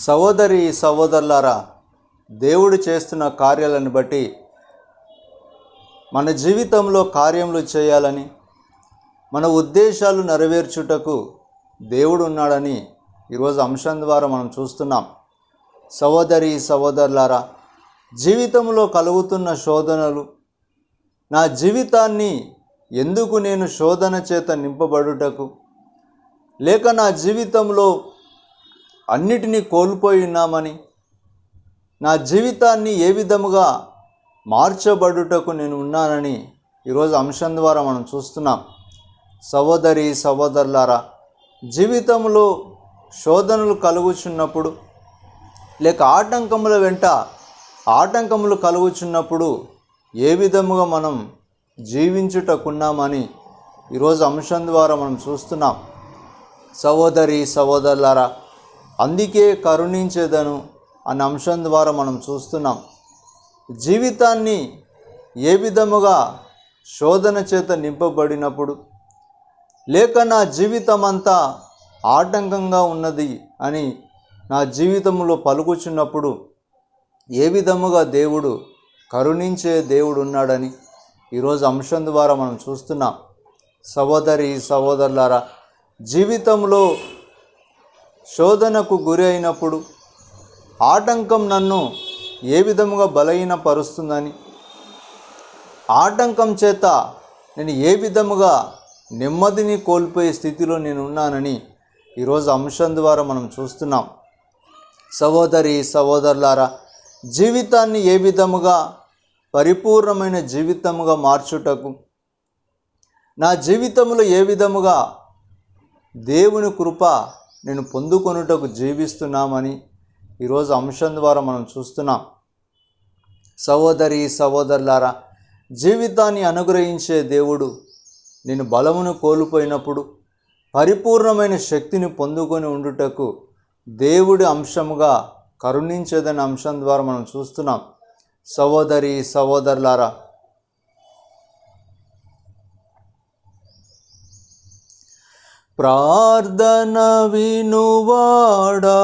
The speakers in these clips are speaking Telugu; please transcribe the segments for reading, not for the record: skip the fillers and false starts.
సహోదరి సహోదరులారా, దేవుడు చేస్తున్న కార్యాలను బట్టి మన జీవితంలో కార్యములు చేయాలని, మన ఉద్దేశాలు నెరవేర్చుటకు దేవుడు ఉన్నాడని ఈరోజు అంశం ద్వారా మనం చూస్తున్నాం. సహోదరి సహోదరులారా, జీవితంలో కలుగుతున్న శోధనలు, నా జీవితాన్ని ఎందుకు నేను శోధన చేత నింపబడుటకు, లేక నా జీవితంలో అన్నిటినీ కోల్పోయి ఉన్నామని, నా జీవితాన్ని ఏ విధముగా మార్చబడుటకు నేను ఉన్నానని ఈరోజు అంశం ద్వారా మనం చూస్తున్నాం. సహోదరి సహోదరులారా, జీవితంలో శోధనలు కలుగుచున్నప్పుడు, లేక ఆటంకముల వెంట ఆటంకములు కలుగుచున్నప్పుడు ఏ విధముగా మనం జీవించుటకున్నామని ఈరోజు అంశం ద్వారా మనం చూస్తున్నాం. సహోదరి సహోదరులారా, అందుకే కరుణించేదను అన్న అంశం ద్వారా మనం చూస్తున్నాం. జీవితాన్ని ఏ విధముగా శోధన చేత నింపబడినప్పుడు, లేక నా జీవితం అంతా ఆటంకంగా ఉన్నది అని నా జీవితంలో పలుకుచున్నప్పుడు ఏ విధముగా దేవుడు కరుణించే దేవుడు ఉన్నాడని ఈరోజు అంశం ద్వారా మనం చూస్తున్నాం. సహోదరి సహోదరులారా, జీవితంలో శోధనకు గురి అయినప్పుడు ఆటంకం నన్ను ఏ విధముగా బలహీనపరుస్తుందని, ఆటంకం చేత నేను ఏ విధముగా నెమ్మదిని కోల్పోయే స్థితిలో నేను ఉన్నానని ఈరోజు అంశం ద్వారా మనం చూస్తున్నాం. సహోదరి సహోదరులారా, జీవితాన్ని ఏ విధముగా పరిపూర్ణమైన జీవితముగా మార్చుటకు, నా జీవితంలో ఏ విధముగా దేవుని కృప నేను పొందుకొనుటకు జీవిస్తున్నామని ఈరోజు అంశం ద్వారా మనం చూస్తున్నాం. సహోదరి సహోదరులారా, జీవితాన్ని అనుగ్రహించే దేవుడు నేను బలమును కోల్పోయినప్పుడు పరిపూర్ణమైన శక్తిని పొందుకొని ఉండుటకు దేవుడి అంశముగా కరుణించేదనే అంశం ద్వారా మనం చూస్తున్నాం. సహోదరి సహోదరులారా, ప్రార్థన వినువాడా,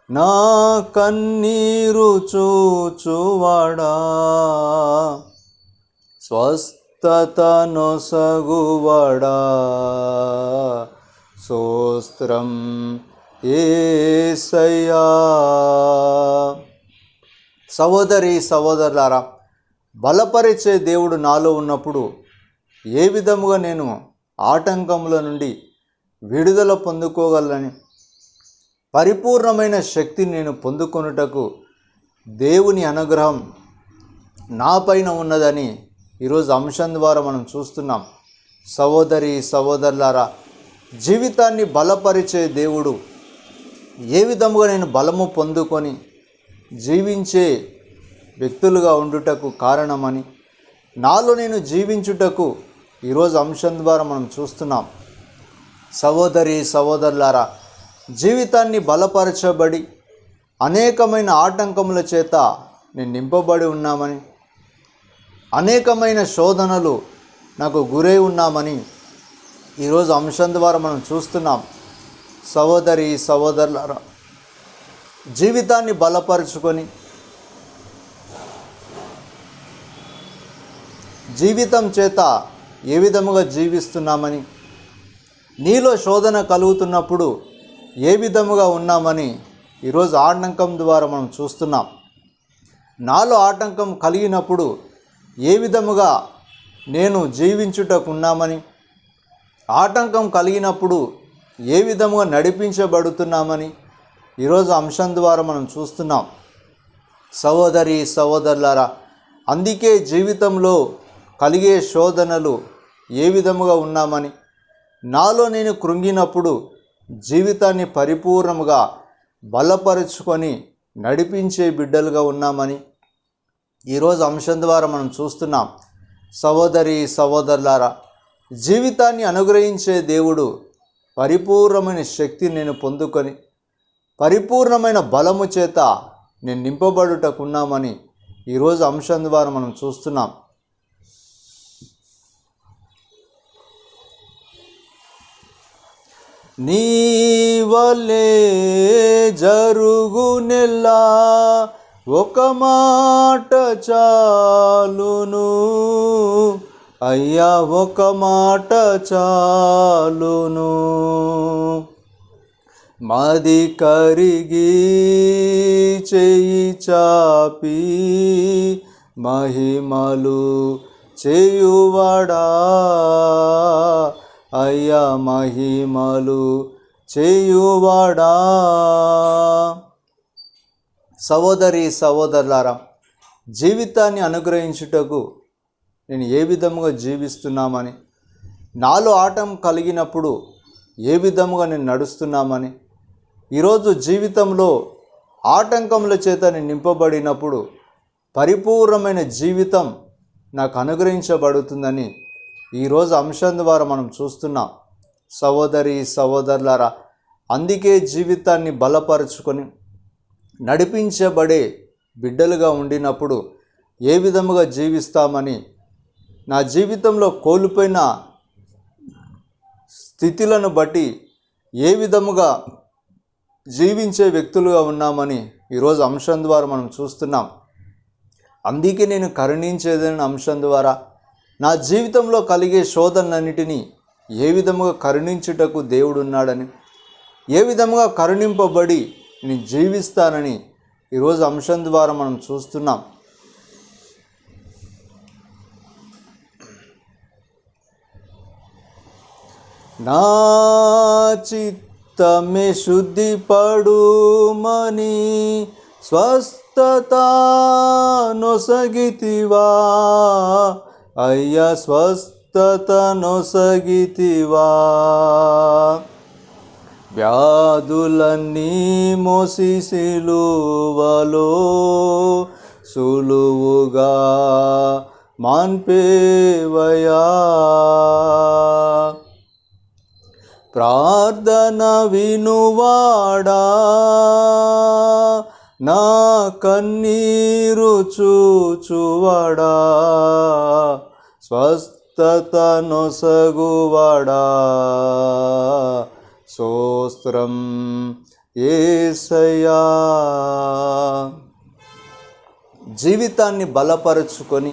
నా కన్నీరు చూచువాడా, స్వస్థత నొసగువాడా, స్తోత్రం యేసయ్యా. సహోదరి సహోదరులారా, బలపరిచే దేవుడు నాలో ఉన్నప్పుడు ఏ విధముగా నేను ఆటంకముల నుండి విడుదల పొందుకోగలని, పరిపూర్ణమైన శక్తిని నేను పొందుకొనుటకు దేవుని అనుగ్రహం నా పైన ఉన్నదని ఈరోజు అంశం ద్వారా మనం చూస్తున్నాం. సహోదరి సహోదరులారా, జీవితాన్ని బలపరిచే దేవుడు ఏ విధముగా నేను బలము పొందుకొని జీవించే వ్యక్తులుగా ఉండుటకు కారణమని, నాలో నేను జీవించుటకు ఈరోజు అంశం ద్వారా మనం చూస్తున్నాం. సహోదరి సహోదరులారా, జీవితాన్ని బలపరచబడి అనేకమైన ఆటంకముల చేత నేను నింపబడి ఉన్నామని, అనేకమైన శోధనలు నాకు గురై ఉన్నామని ఈరోజు అంశం ద్వారా మనం చూస్తున్నాం. సహోదరి సహోదరులారా, జీవితాన్ని బలపరుచుకొని జీవితం చేత ఏ విధముగా జీవిస్తున్నామని, నీలో శోధన కలుగుతున్నప్పుడు ఏ విధముగా ఉన్నామని ఈరోజు ఆటంకం ద్వారా మనం చూస్తున్నాం. నాలో ఆటంకం కలిగినప్పుడు ఏ విధముగా నేను జీవించుటకున్నామని, ఆటంకం కలిగినప్పుడు ఏ విధముగా నడిపించబడుతున్నామని ఈరోజు అంశం ద్వారా మనం చూస్తున్నాం. సహోదరి సహోదరులారా, అందుకే జీవితంలో కలిగే శోధనలు ఏ విధముగా ఉన్నామని, నాలో నేను కృంగినప్పుడు జీవితాన్ని పరిపూర్ణముగా బలపరుచుకొని నడిపించే బిడ్డలుగా ఉన్నామని ఈరోజు అంశం ద్వారా మనం చూస్తున్నాం. సహోదరి సహోదరులారా, జీవితాన్ని అనుగ్రహించే దేవుడు పరిపూర్ణమైన శక్తిని నేను పొందుకొని పరిపూర్ణమైన బలము చేత నేను నింపబడుటకున్నామని ఈరోజు అంశం ద్వారా మనం చూస్తున్నాం. నీ వలే జరుగునెల్లా ఒక మాట చాలును అయ్యా, ఒక మాట చాలును. మాది కరిగి చేయి చాపి మహిమలు చేయువాడా, అయ్యా మహిమలు చేయువాడా. సహోదరి సహోదరులారా, జీవితాన్ని అనుగ్రహించుటకు నేను ఏ విధముగా జీవిస్తున్నామని, నాలో ఆటం కలిగినప్పుడు ఏ విధముగా నేను నడుస్తున్నామని, ఈరోజు జీవితంలో ఆటంకముల చేత నేను నింపబడినప్పుడు పరిపూర్ణమైన జీవితం నాకు అనుగ్రహించబడుతుందని ఈరోజు అంశం ద్వారా మనం చూస్తున్నాం. సహోదరి సహోదరులారా, అందుకే జీవితాన్ని బలపరుచుకొని నడిపించబడే బిడ్డలుగా ఉండినప్పుడు ఏ విధముగా జీవిస్తామని, నా జీవితంలో కోల్పోయిన స్థితులను బట్టి ఏ విధముగా జీవించే వ్యక్తులుగా ఉన్నామని ఈరోజు అంశం ద్వారా మనం చూస్తున్నాం. అందుకే నేను కరుణించేదనే అంశం ద్వారా నా జీవితంలో కలిగే శోధనలన్నిటినీ ఏ విధముగా కరుణించుటకు దేవుడు ఉన్నాడని, ఏ విధముగా కరుణింపబడి నేను జీవిస్తానని ఈరోజు అంశం ద్వారా మనం చూస్తున్నాం. నా చిత్తమే శుద్ధిపడుమని స్వస్థత నొసగితివా, అయ్యా స్వస్థత నొసగితివా. వ్యాధులన్నీ మోసి సిలువలో సులువుగా మాన్పేవయా. ప్రార్థన వినువాడా, నా కన్నీరు చూచువాడా, స్వస్థత నొసగువాడా. స్తోత్రం యేసయ్యా. జీవితాన్ని బలపరుచుకొని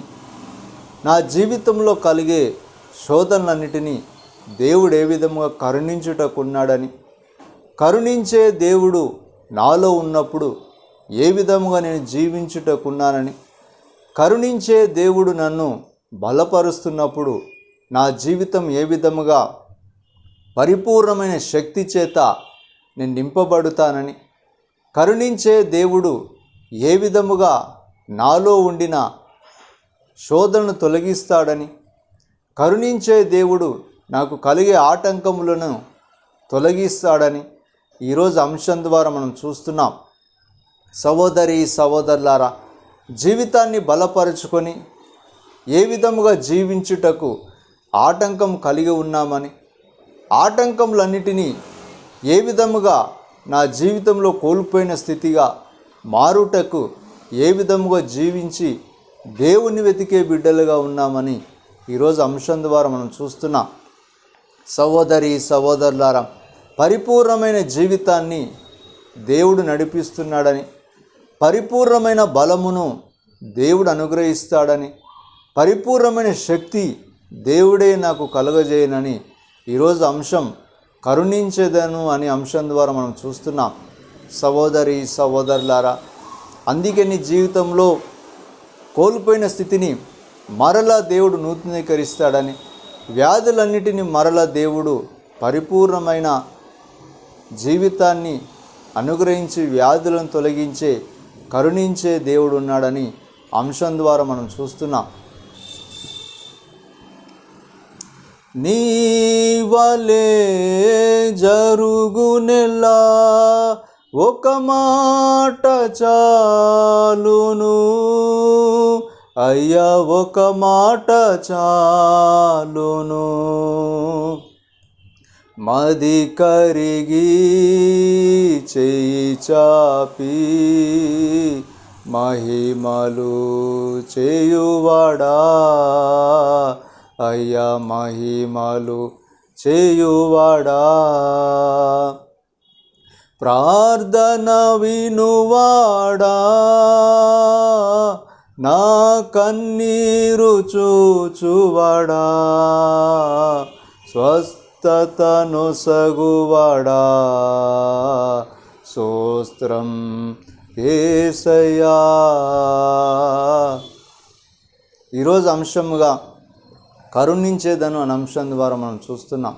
నా జీవితంలో కలిగే శోధనలన్నిటినీ దేవుడు ఏ విధముగా కరుణించుటకున్నాడని, కరుణించే దేవుడు నాలో ఉన్నప్పుడు ఏ విధముగా నేను జీవించుటకున్నానని, కరుణించే దేవుడు నన్ను బలపరుస్తున్నప్పుడు నా జీవితం ఏ విధముగా పరిపూర్ణమైన శక్తి చేత నేను నింపబడుతానని, కరుణించే దేవుడు ఏ విధముగా నాలో ఉండిన శోధనను తొలగిస్తాడని, కరుణించే దేవుడు నాకు కలిగే ఆటంకములను తొలగిస్తాడని ఈరోజు అంశం ద్వారా మనం చూస్తున్నాం. సహోదరి సహోదరులారా, జీవితాన్ని బలపరుచుకొని ఏ విధముగా జీవించుటకు ఆటంకం కలిగి ఉన్నామని, ఆటంకములన్నిటినీ ఏ విధముగా నా జీవితంలో కోల్పోయిన స్థితిగా మారుటకు ఏ విధముగా జీవించి దేవుని వెతికే బిడ్డలుగా ఉన్నామని ఈరోజు అంశం ద్వారా మనం చూస్తున్నాం. సహోదరి సహోదరులారా, పరిపూర్ణమైన జీవితాన్ని దేవుడు నడిపిస్తున్నాడని, పరిపూర్ణమైన బలమును దేవుడు అనుగ్రహిస్తాడని, పరిపూర్ణమైన శక్తి దేవుడే నాకు కలుగజేయనని ఈరోజు అంశం కరుణించేదను అనే అంశం ద్వారా మనం చూస్తున్నాం. సహోదరి సహోదరులారా, అందుకే నీ జీవితంలో కోల్పోయిన స్థితిని మరలా దేవుడు నూతనీకరిస్తాడని, వ్యాధులన్నిటినీ మరలా దేవుడు పరిపూర్ణమైన జీవితాన్ని అనుగ్రహించి వ్యాధులను తొలగించే కరుణించే దేవుడు ఉన్నాడని అంశం ద్వారా మనం చూస్తున్నాం. నీ వలే జరుగునెల్లా ఒక మాట చాలును అయ్యా, ఒక మాట చాలును. మది కరిగి చేయి చాపి మహిమలు చేయువాడా, అయ్యా మహిమలు చేయువాడా, ప్రార్థన వినువాడా, నా కన్నీరు చూచువాడా, స్వస్థతను సగువాడా, స్తోత్రం యేసయ్యా. ఈరోజు అంశముగా కరుణించేదను అనే అంశం ద్వారా మనం చూస్తున్నాం.